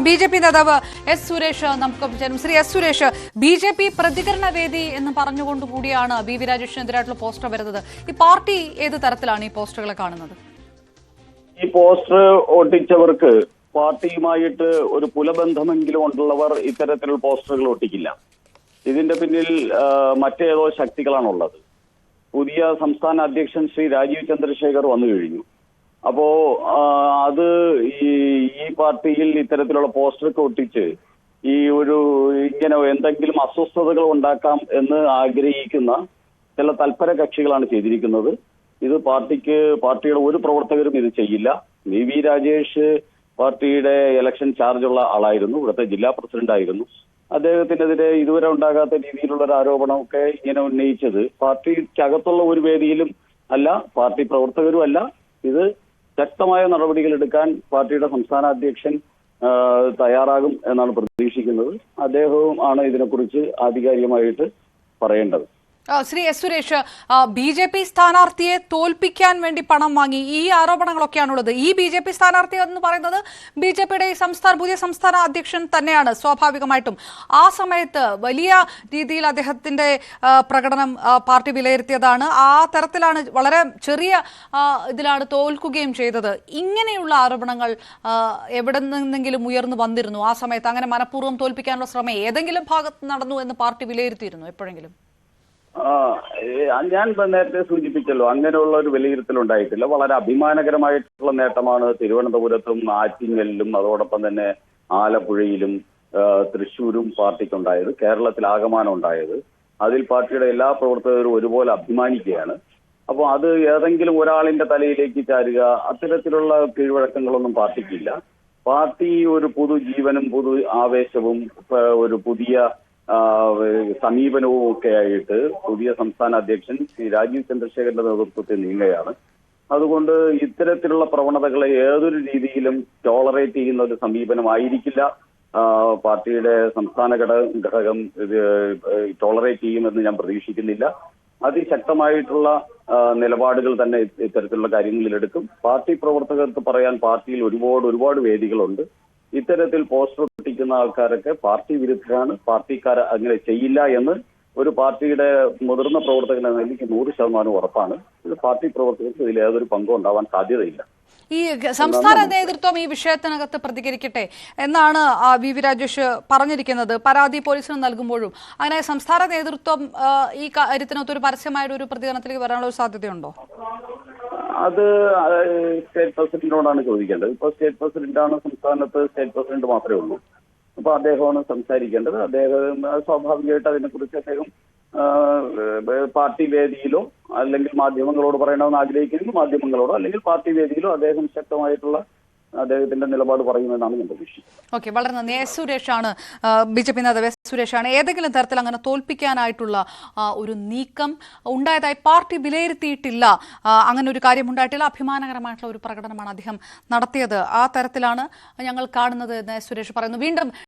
BJP നേതാവ് S Suresh നമുക്കൊപ്പം ചേരും. ശ്രീ എസ് സുരേഷ്, ബി.ജെ.പി പ്രതികരണ വേദി എന്ന് പറഞ്ഞുകൊണ്ട് കൂടിയാണ് ബി രാജേഷിനെതിരായിട്ടുള്ള പോസ്റ്റർ വരുന്നത്. ഈ പാർട്ടി ഏത് തരത്തിലാണ് ഈ പോസ്റ്ററുകളെ കാണുന്നത്? ഈ പോസ്റ്റർ ഒട്ടിച്ചവർക്ക് പാർട്ടിയുമായിട്ട് ഒരു പുലബന്ധമെങ്കിലും ഉള്ളവർ ഇത്തരത്തിലുള്ള പോസ്റ്ററുകൾ ഒട്ടിക്കില്ല. ഇതിന്റെ പിന്നിൽ മറ്റേതോ ശക്തികളാണുള്ളത്. പുതിയ സംസ്ഥാന അധ്യക്ഷൻ ശ്രീ രാജീവ് ചന്ദ്രശേഖർ വന്നു കഴിഞ്ഞു. അപ്പോ അത് ഈ പാർട്ടിയിൽ ഇത്തരത്തിലുള്ള പോസ്റ്ററൊക്കെ ഒട്ടിച്ച് ഇങ്ങനെ എന്തെങ്കിലും അസ്വസ്ഥതകൾ ഉണ്ടാക്കാം എന്ന് ആഗ്രഹിക്കുന്ന ചില തൽപര കക്ഷികളാണ് ചെയ്തിരിക്കുന്നത്. ഇത് പാർട്ടിയുടെ ഒരു പ്രവർത്തകരും ഇത് ചെയ്യില്ല. വി രാജേഷ് പാർട്ടിയുടെ ഇലക്ഷൻ ചാർജുള്ള ആളായിരുന്നു, ഇവിടുത്തെ ജില്ലാ പ്രസിഡന്റ് ആയിരുന്നു. അദ്ദേഹത്തിനെതിരെ ഇതുവരെ ഉണ്ടാകാത്ത രീതിയിലുള്ള ഒരു ആരോപണമൊക്കെ ഇങ്ങനെ ഉന്നയിച്ചത് പാർട്ടിക്കകത്തുള്ള ഒരു വേദിയിലും അല്ല, പാർട്ടി പ്രവർത്തകരും അല്ല. ഇത് ശക്തമായ നടപടികൾ എടുക്കാൻ പാർട്ടിയുടെ സംസ്ഥാന അധ്യക്ഷൻ തയ്യാറാകും എന്നാണ് പ്രതീക്ഷിക്കുന്നത്. അദ്ദേഹവും ആണ് ഇതിനെക്കുറിച്ച് ആധികാരികമായിട്ട് പറയേണ്ടത്. ശ്രീ എസ് സുരേഷ്, ബി.ജെ.പി സ്ഥാനാർത്ഥിയെ തോൽപ്പിക്കാൻ വേണ്ടി പണം വാങ്ങി, ഈ ആരോപണങ്ങളൊക്കെയാണുള്ളത്. ഈ ബി.ജെ.പി സ്ഥാനാർത്ഥി എന്ന് പറയുന്നത് ബി.ജെ.പിയുടെ പുതിയ സംസ്ഥാന അധ്യക്ഷൻ തന്നെയാണ് സ്വാഭാവികമായിട്ടും. ആ സമയത്ത് വലിയ രീതിയിൽ അദ്ദേഹത്തിന്റെ പ്രകടനം പാർട്ടി വിലയിരുത്തിയതാണ്. ആ തരത്തിലാണ് വളരെ ചെറിയ ഇതിലാണ് തോൽക്കുകയും ചെയ്തത്. ഇങ്ങനെയുള്ള ആരോപണങ്ങൾ എവിടെ നിന്നെങ്കിലും ഉയർന്നു വന്നിരുന്നു? ആ സമയത്ത് അങ്ങനെ മനഃപൂർവ്വം തോൽപ്പിക്കാനുള്ള ശ്രമം ഏതെങ്കിലും ഭാഗത്ത് നടന്നു എന്ന് പാർട്ടി വിലയിരുത്തിയിരുന്നു എപ്പോഴെങ്കിലും? ഞാൻ നേരത്തെ സൂചിപ്പിച്ചല്ലോ, അങ്ങനെയുള്ള ഒരു വിലയിരുത്തൽ ഉണ്ടായിട്ടില്ല. വളരെ അഭിമാനകരമായിട്ടുള്ള നേട്ടമാണ് തിരുവനന്തപുരത്തും ആറ്റിങ്ങലിലും അതോടൊപ്പം തന്നെ ആലപ്പുഴയിലും തൃശ്ശൂരും പാർട്ടിക്കുണ്ടായത്, കേരളത്തിൽ ഉണ്ടായത്. അതിൽ പാർട്ടിയുടെ എല്ലാ പ്രവർത്തകരും ഒരുപോലെ അഭിമാനിക്കുകയാണ്. അപ്പോൾ അത് ഏതെങ്കിലും ഒരാളിന്റെ തലയിലേക്ക് ചാരുക, അത്തരത്തിലുള്ള കീഴ്വഴക്കങ്ങളൊന്നും പാർട്ടിക്കില്ല. പാർട്ടി ഒരു പുതുജീവനും പുതു ആവേശവും ഒരു പുതിയ സമീപനവും ഒക്കെ ആയിട്ട് പുതിയ സംസ്ഥാന അധ്യക്ഷൻ ശ്രീ രാജീവ് ചന്ദ്രശേഖരന്റെ നേതൃത്വത്തിൽ നീങ്ങുകയാണ്. അതുകൊണ്ട് ഇത്തരത്തിലുള്ള പ്രവണതകളെ ഏതൊരു രീതിയിലും ടോളറേറ്റ് ചെയ്യുന്ന ഒരു സമീപനമായിരിക്കില്ല പാർട്ടിയുടെ സംസ്ഥാന ഘടകം ഇത് ടോളറേറ്റ് ചെയ്യുമെന്ന് ഞാൻ പ്രതീക്ഷിക്കുന്നില്ല. അതിശക്തമായിട്ടുള്ള നിലപാടുകൾ തന്നെ ഇത്തരത്തിലുള്ള കാര്യങ്ങളിൽ എടുക്കും. പാർട്ടി പ്രവർത്തകർക്ക് പറയാൻ പാർട്ടിയിൽ ഒരുപാട് വേദികളുണ്ട്. ഇത്തരത്തിൽ പോസ്റ്റർ ഒട്ടിക്കുന്ന ആൾക്കാരൊക്കെ പാർട്ടി വിരുദ്ധരാണ്. പാർട്ടിക്കാർ അങ്ങനെ ചെയ്യില്ല എന്ന് ഒരു പാർട്ടിയുടെ മുതിർന്ന പ്രവർത്തകൻ എനിക്ക് 100% ഉറപ്പാണ്. ഇത് പാർട്ടി പ്രവർത്തകർക്ക് ഇതിൽ ഏതൊരു പങ്കും ഉണ്ടാവാൻ സാധ്യതയില്ല. ഈ സംസ്ഥാന നേതൃത്വം ഈ വിഷയത്തിനകത്ത് പ്രതികരിക്കട്ടെ എന്നാണ് വി രാജേഷ് പറഞ്ഞിരിക്കുന്നത്. പരാതി പോലീസിന് നൽകുമ്പോഴും അങ്ങനെ സംസ്ഥാന നേതൃത്വം ഈ കാര്യത്തിനകത്ത് ഒരു പരസ്യമായിട്ട് ഒരു പ്രതികരണത്തിലേക്ക് വരാനുള്ള ഒരു സാധ്യതയുണ്ടോ? അത് സ്റ്റേറ്റ് പ്രസിഡന്റിനോടാണ് ചോദിക്കേണ്ടത്. ഇപ്പൊ സ്റ്റേറ്റ് പ്രസിഡന്റാണ് സംസ്ഥാനത്ത്, സ്റ്റേറ്റ് പ്രസിഡന്റ് മാത്രമേ ഉള്ളൂ. അപ്പൊ അദ്ദേഹമാണ് സംസാരിക്കേണ്ടത്. അദ്ദേഹം സ്വാഭാവികമായിട്ട് അതിനെക്കുറിച്ച് അദ്ദേഹം പാർട്ടി വേദിയിലോ അല്ലെങ്കിൽ മാധ്യമങ്ങളോട് പറയണമെന്ന് ആഗ്രഹിക്കുമെങ്കിൽ മാധ്യമങ്ങളോടോ അല്ലെങ്കിൽ പാർട്ടി വേദിയിലോ അദ്ദേഹം ശക്തമായിട്ടുള്ള അദ്ദേഹത്തിന്റെ നിലപാട് പറയുമെന്നാണ് ഞാൻ പ്രതീക്ഷിക്കുന്നത്. ഓക്കെ, വളരെ നന്ദി. എസ് സുരേഷാണ്, ബി.ജെ.പി നേതാവ് എസ് സുരേഷാണ്. ഏതെങ്കിലും തരത്തിൽ അങ്ങനെ തോൽപ്പിക്കാനായിട്ടുള്ള ഒരു നീക്കം ഉണ്ടായതായി പാർട്ടി വിലയിരുത്തിയിട്ടില്ല. അങ്ങനെ ഒരു കാര്യം ഉണ്ടായിട്ടില്ല. അഭിമാനകരമായിട്ടുള്ള ഒരു പ്രകടനമാണ് അദ്ദേഹം നടത്തിയത്. ആ തരത്തിലാണ് ഞങ്ങൾ കാണുന്നത് എന്ന് എസ് സുരേഷ് പറയുന്നു. വീണ്ടും